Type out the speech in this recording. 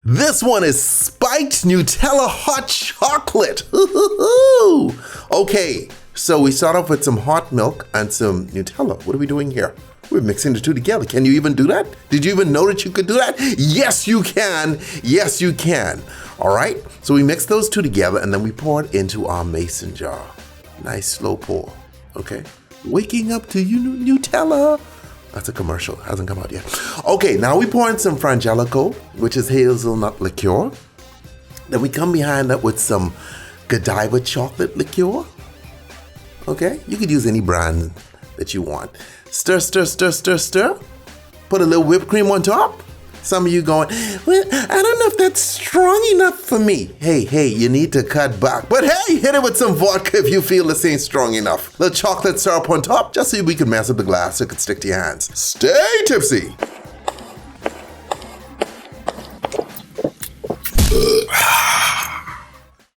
This one is spiked Nutella hot chocolate. Okay, so we start off with some hot milk and some Nutella. What are we doing here? We're mixing the two together. Can you even do that? Did you even know that you could do that? Yes, you can. Yes, you can. All right, so we mix those two together and then we pour it into our mason jar. Nice slow pour, okay? Waking up to you, Nutella. That's a commercial, hasn't come out yet. Okay, now we pour in some Frangelico, which is hazelnut liqueur. Then we come behind that with some Godiva chocolate liqueur. Okay, you could use any brand that you want. Stir, stir, stir, stir, stir. Put a little whipped cream on top. Some of you going, well, I don't know if that's strong enough for me. Hey, you need to cut back. But hey, hit it with some vodka if you feel this ain't strong enough. Little chocolate syrup on top, just so we can mess up the glass so it can stick to your hands. Stay tipsy.